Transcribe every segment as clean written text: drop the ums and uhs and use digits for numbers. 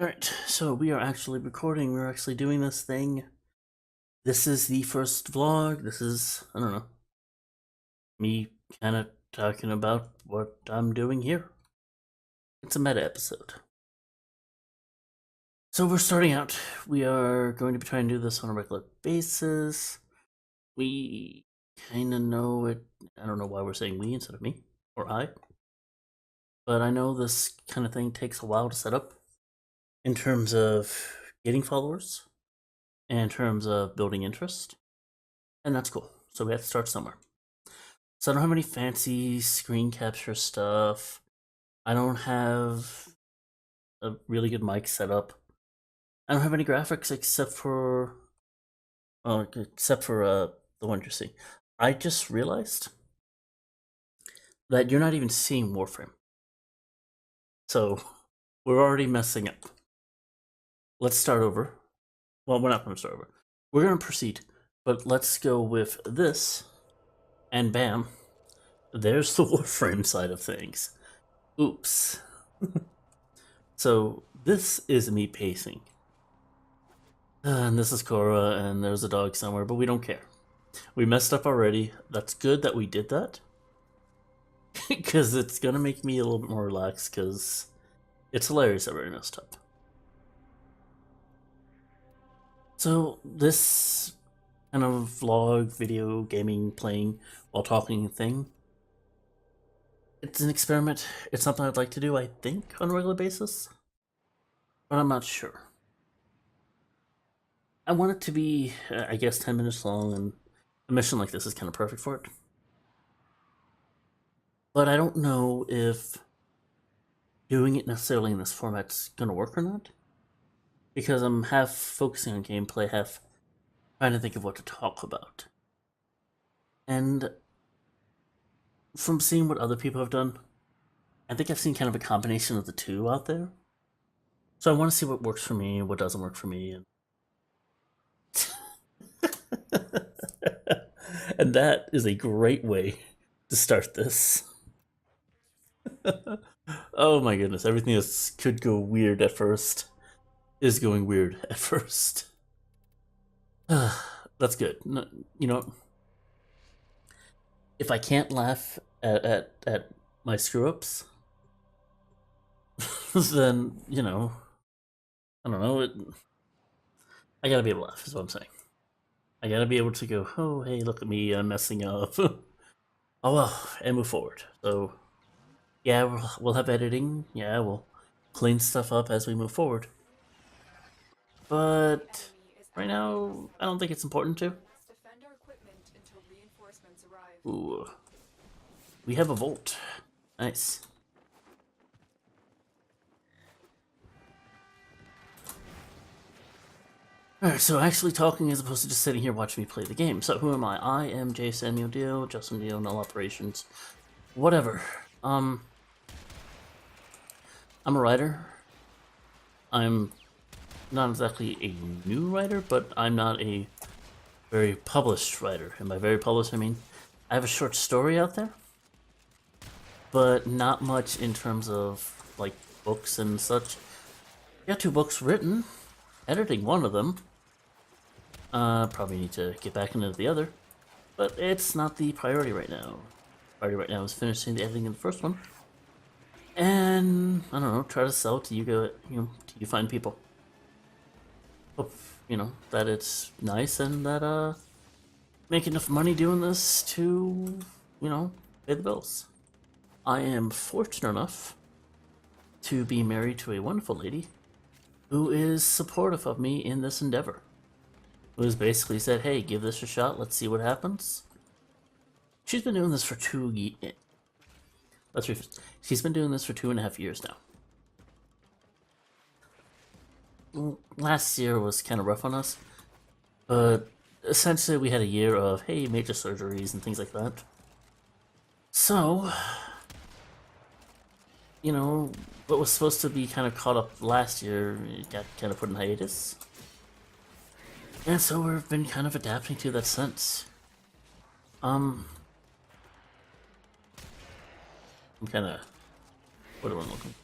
Alright, so we are actually recording, we're actually doing this thing. This is the first vlog, this is, I don't know, me kind of talking about what I'm doing here. It's a meta episode. So we're starting out, we are going to be trying to do this on a regular basis. We kind of know it, I don't know why we're saying we instead of me, or I. But I know this kind of thing takes a while to set up in terms of getting followers, in terms of building interest, and that's cool. So we have to start somewhere. So I don't have any fancy screen capture stuff. I don't have a really good mic setup. I don't have any graphics except for the one you're seeing. I just realized that you're not even seeing Warframe. So we're already messing up. Let's start over. Well, we're not going to start over. We're going to proceed, but let's go with this, and bam, there's the Warframe side of things. Oops. So this is me pacing. And this is Cora, and there's a dog somewhere, but we don't care. We messed up already. That's good that we did that. Because it's going to make me a little bit more relaxed, because it's hilarious that we messed up. So this kind of vlog, video, gaming, playing, while talking thing, it's an experiment. It's something I'd like to do, I think, on a regular basis. But I'm not sure. I want it to be, I guess, 10 minutes long, and a mission like this is kind of perfect for it. But I don't know if doing it necessarily in this format's gonna work or not. Because I'm half focusing on gameplay, half trying to think of what to talk about. And from seeing what other people have done, I think I've seen kind of a combination of the two out there. So I want to see what works for me and what doesn't work for me. And that is a great way to start this. Oh my goodness, everything that could go weird at first is going weird at first. That's good. You know, if I can't laugh at my screw-ups, then, you know, I don't know, I gotta be able to laugh, is what I'm saying. I gotta be able to go, oh, hey, look at me, I'm messing up. Oh well, and move forward. So, yeah, we'll have editing. Yeah, we'll clean stuff up as we move forward. But right now, I don't think it's important to. Ooh. We have a vault. Nice. Alright, so actually talking as opposed to just sitting here watching me play the game. So who am I? I am J. Samuel Deal, Justin Deal, Null Operations. Whatever. I'm a writer. I'm not exactly a new writer, but I'm not a very published writer. And by very published, I mean I have a short story out there, but not much in terms of like books and such. I got 2 books written, editing one of them. Probably need to get back into the other, but it's not the priority right now. Priority right now is finishing the editing in the first one, and I don't know, try to sell to you to you find people. Hope that it's nice and that make enough money doing this to pay the bills. I am fortunate enough to be married to a wonderful lady who is supportive of me in this endeavor. Who has basically said, hey, give this a shot, let's see what happens. She's been doing this for she's been doing this for 2.5 years now. Last year was kind of rough on us, but essentially we had a year of, hey, major surgeries and things like that. So, what was supposed to be kind of caught up last year, it got kind of put in hiatus. And so we've been kind of adapting to that since. I'm kind of... what am I looking?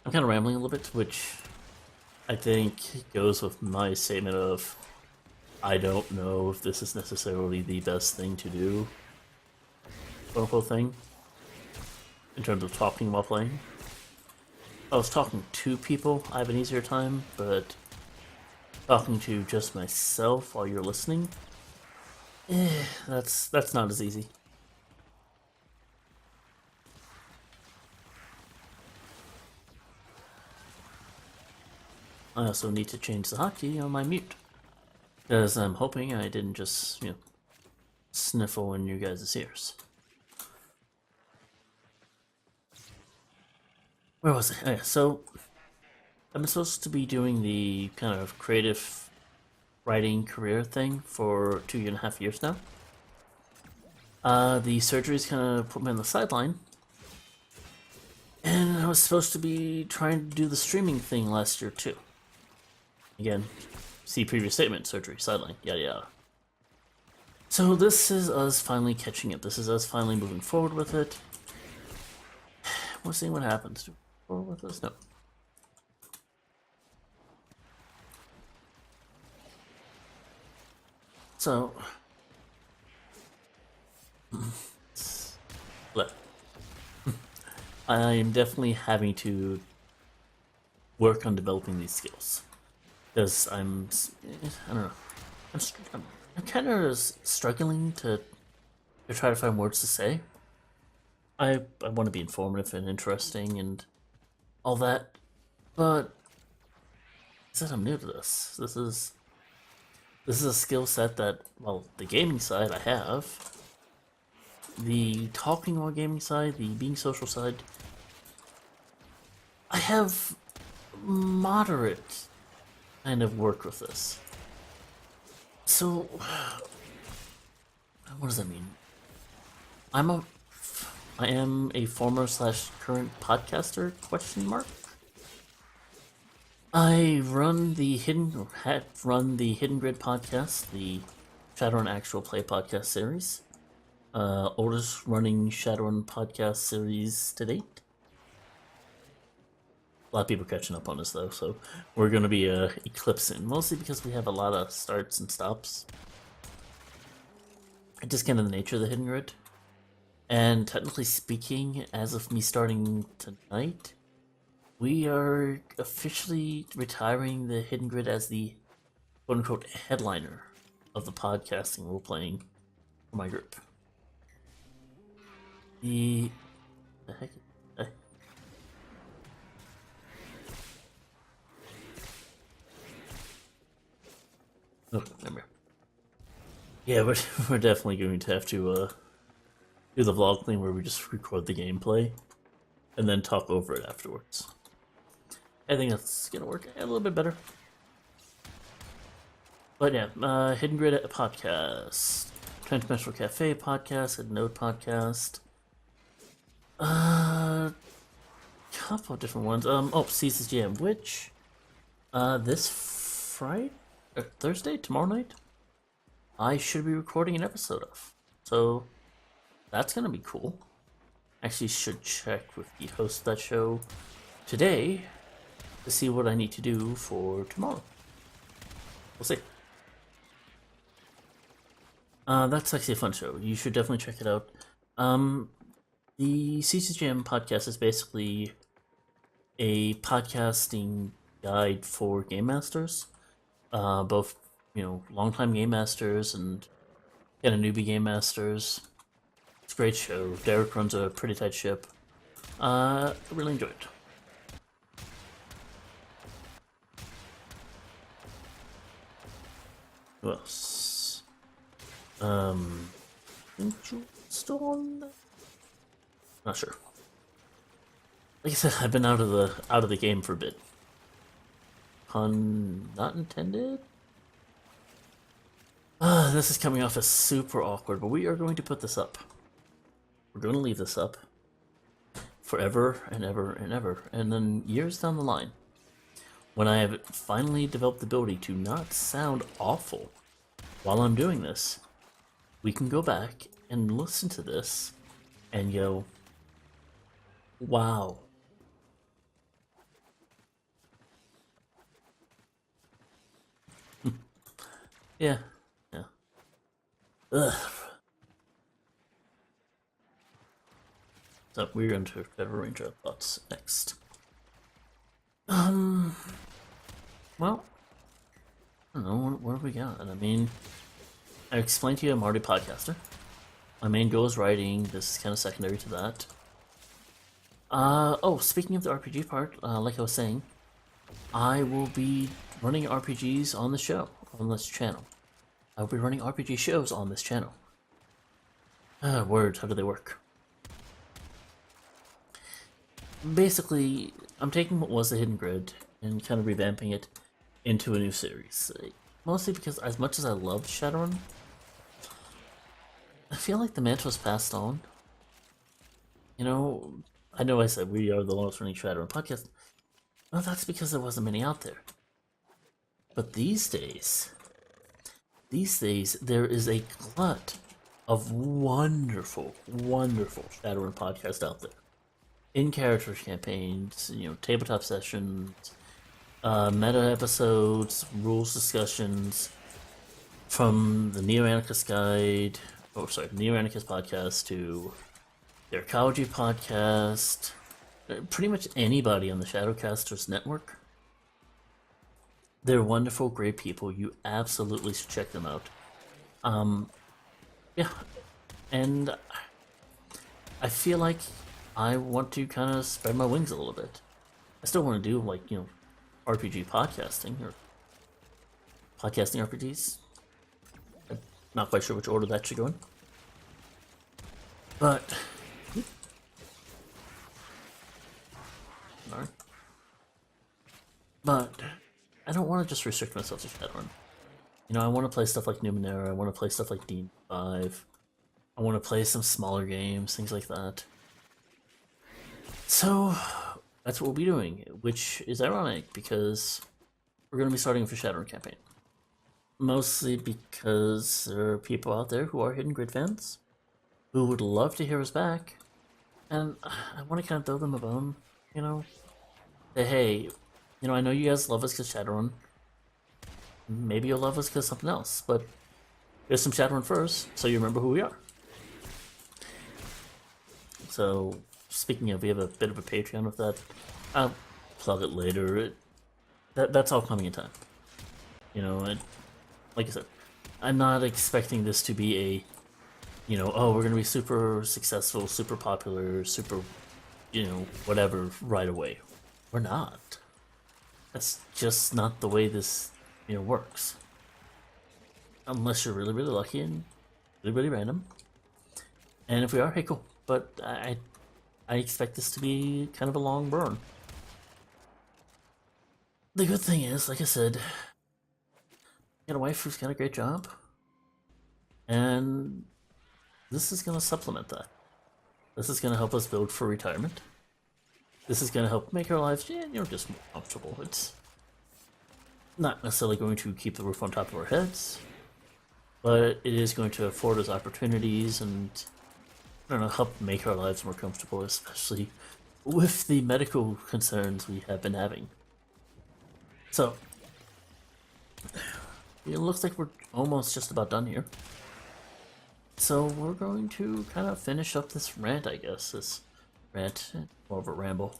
I'm kind of rambling a little bit, which I think it goes with my statement of I don't know if this is necessarily the best thing to do, quote unquote thing, in terms of talking while playing. If I was talking to people, I have an easier time, but talking to just myself while you're listening, that's not as easy. I also need to change the hotkey on my mute, because I'm hoping I didn't just, sniffle in you guys' ears. Where was it? Oh, yeah, so I'm supposed to be doing the kind of creative writing career thing for 2.5 years now. The surgeries kind of put me on the sideline, and I was supposed to be trying to do the streaming thing last year too. Again, see previous statement, surgery, sideline, yada yada. So this is us finally catching it. This is us finally moving forward with it. We'll see what happens. Do we move forward with this? No. So, look, I am definitely having to work on developing these skills because I don't know, I'm kind of struggling to try to find words to say. I want to be informative and interesting and all that, but since I'm new to this, this is a skill set that, well, the gaming side I have, the talking while gaming side, the being social side, I have moderate kind of work with this. So, what does that mean? I am a former / current podcaster, question mark. I run the had run the Hidden Grid podcast, the Shadowrun Actual Play podcast series. Oldest running Shadowrun podcast series to date. A lot of people catching up on us though, so we're going to be eclipsing, mostly because we have a lot of starts and stops. Just kind of the nature of the Hidden Grid. And technically speaking, as of me starting tonight, we are officially retiring the Hidden Grid as the quote-unquote headliner of the podcasting role-playing for my group. The heck? Oh, remember. Yeah, we're definitely going to have to do the vlog thing where we just record the gameplay and then talk over it afterwards. I think that's gonna work a little bit better. But yeah, Hidden Grid podcast, Transdimensional Cafe podcast, Hidden Node podcast, couple of different ones. Caesar's Jam, which this Friday or Thursday, tomorrow night, I should be recording an episode of. So that's gonna be cool. Actually, should check with the host of that show today to see what I need to do for tomorrow. We'll see. That's actually a fun show. You should definitely check it out. The CC Jam podcast is basically a podcasting guide for game masters, both longtime game masters and kind of newbie game masters. It's a great show. Derek runs a pretty tight ship. I really enjoy it. Who else? Still on that? Not sure. Like I said, I've been out of the game for a bit. Pun not intended. This is coming off as super awkward, but we are going to put this up. We're going to leave this up forever and ever and ever, and then years down the line, when I have finally developed the ability to not sound awful while I'm doing this, we can go back and listen to this and go, wow. Yeah. Yeah. Ugh. So we're going to try to arrange our thoughts next. Well, I don't know, what have we got? I mean, I explained to you I'm already a podcaster. My main goal is writing, this is kind of secondary to that. Oh, speaking of the RPG part, like I was saying, I will be running RPGs on the show, on this channel. I'll be running RPG shows on this channel. Words, how do they work? Basically, I'm taking what was the Hidden Grid and kind of revamping it into a new series. Mostly because as much as I loved Shadowrun, I feel like the mantle's passed on. You know I said we are the longest running Shadowrun podcast. Well, that's because there wasn't many out there. But these days, there is a glut of wonderful, wonderful Shadowrun podcasts out there. In-character campaigns, tabletop sessions, meta episodes, rules discussions, from the Neo-Anarchist Guide, Neo-Anarchist podcast to the Arcology podcast, pretty much anybody on the Shadowcasters network. They're wonderful, great people. You absolutely should check them out. Yeah, and I feel like I want to kind of spread my wings a little bit. I still want to do RPG podcasting or podcasting RPGs. I'm not quite sure which order that should go in, but sorry. But I don't want to just restrict myself to Shadowrun. I want to play stuff like Numenera. I want to play stuff like D5. I want to play some smaller games, things like that. So that's what we'll be doing, which is ironic because we're going to be starting a Shadowrun campaign. Mostly because there are people out there who are Hidden Grid fans who would love to hear us back, and I want to kind of throw them a bone, Say, hey, I know you guys love us because Shadowrun. Maybe you'll love us because something else, but here's some Shadowrun first, so you remember who we are. So, speaking of, we have a bit of a Patreon with that. I'll plug it later. That's all coming in time. Like I said, I'm not expecting this to be oh, we're going to be super successful, super popular, super, whatever right away. We're not. That's just not the way this, works. Unless you're really, really lucky and really, really random. And if we are, hey, cool. But I expect this to be kind of a long burn. The good thing is, like I said, got a wife who's got a great job, and this is going to supplement that. This is going to help us build for retirement. This is going to help make our lives, just more comfortable. It's not necessarily going to keep the roof on top of our heads, but it is going to afford us opportunities and, I don't know, help make our lives more comfortable, especially with the medical concerns we have been having. So, it looks like we're almost just about done here. So we're going to kind of finish up this rant, I guess. This rant, more of a ramble.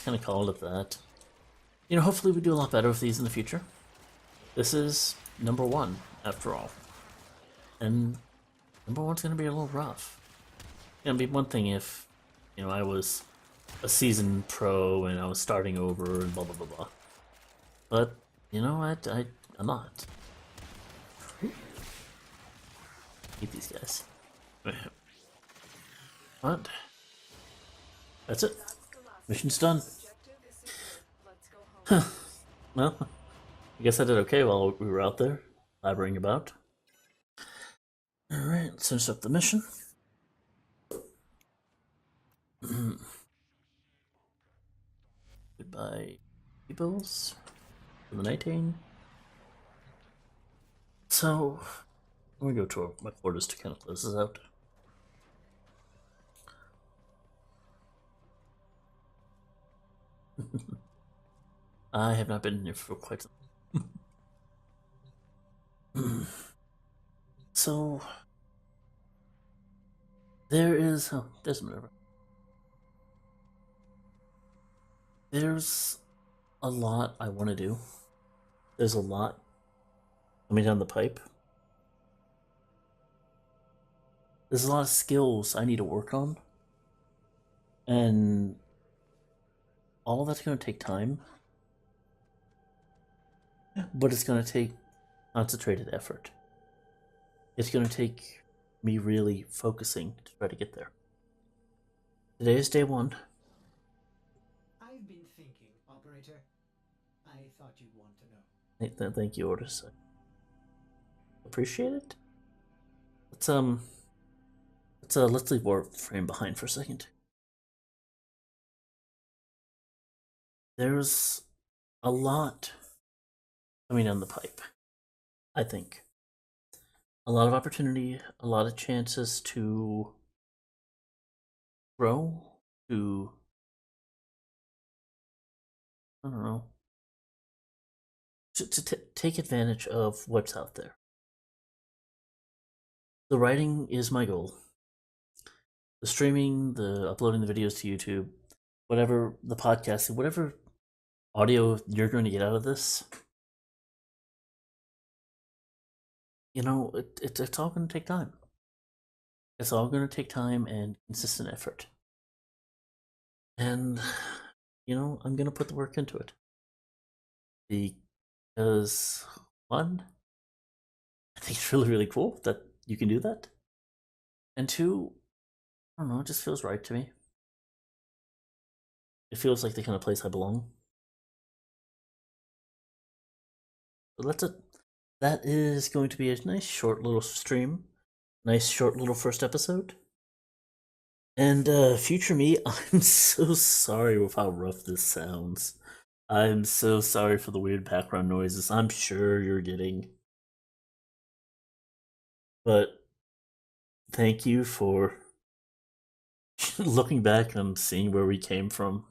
Kind of call it that. Hopefully we do a lot better with these in the future. This is number 1, after all. And number 1's going to be a little rough. It'd be one thing if, I was a seasoned pro and I was starting over and blah blah blah blah. But, I'm not. Hate these guys. But that's it. Mission's done. Huh. Well, I guess I did okay while we were out there blabbering about. Alright, let's finish up the mission. Goodbye, peoples. For the 19. So, I'm gonna go to my quarters to kind of close this out. I have not been here for quite some time. So there is there's a river. There's a lot I want to do. There's a lot coming down the pipe. There's a lot of skills I need to work on, and all of that's going to take time, but it's going to take concentrated effort. It's going to take me really focusing to try to get there. Today is day one. I've been thinking, operator. I thought you'd want to know. Thank you, Otis. I appreciate it. Let's leave Warframe behind for a second. There's a lot coming down the pipe, I think. A lot of opportunity, a lot of chances to grow, to, I don't know, to take advantage of what's out there. The writing is my goal. The streaming, the uploading the videos to YouTube, whatever, the podcasting, whatever audio you're going to get out of this, you know, it's all going to take time. It's all going to take time and consistent effort. And, you know, I'm going to put the work into it. Because, one, I think it's really, really cool that you can do that. And two, I don't know, it just feels right to me. It feels like the kind of place I belong. So that's it. That is going to be a nice short little stream. Nice short little first episode. And future me, I'm so sorry with how rough this sounds. I'm so sorry for the weird background noises I'm sure you're getting. But thank you for looking back and seeing where we came from.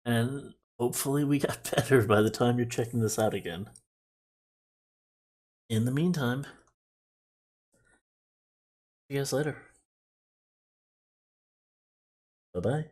And hopefully we got better by the time you're checking this out again. In the meantime, see you guys later. Bye-bye.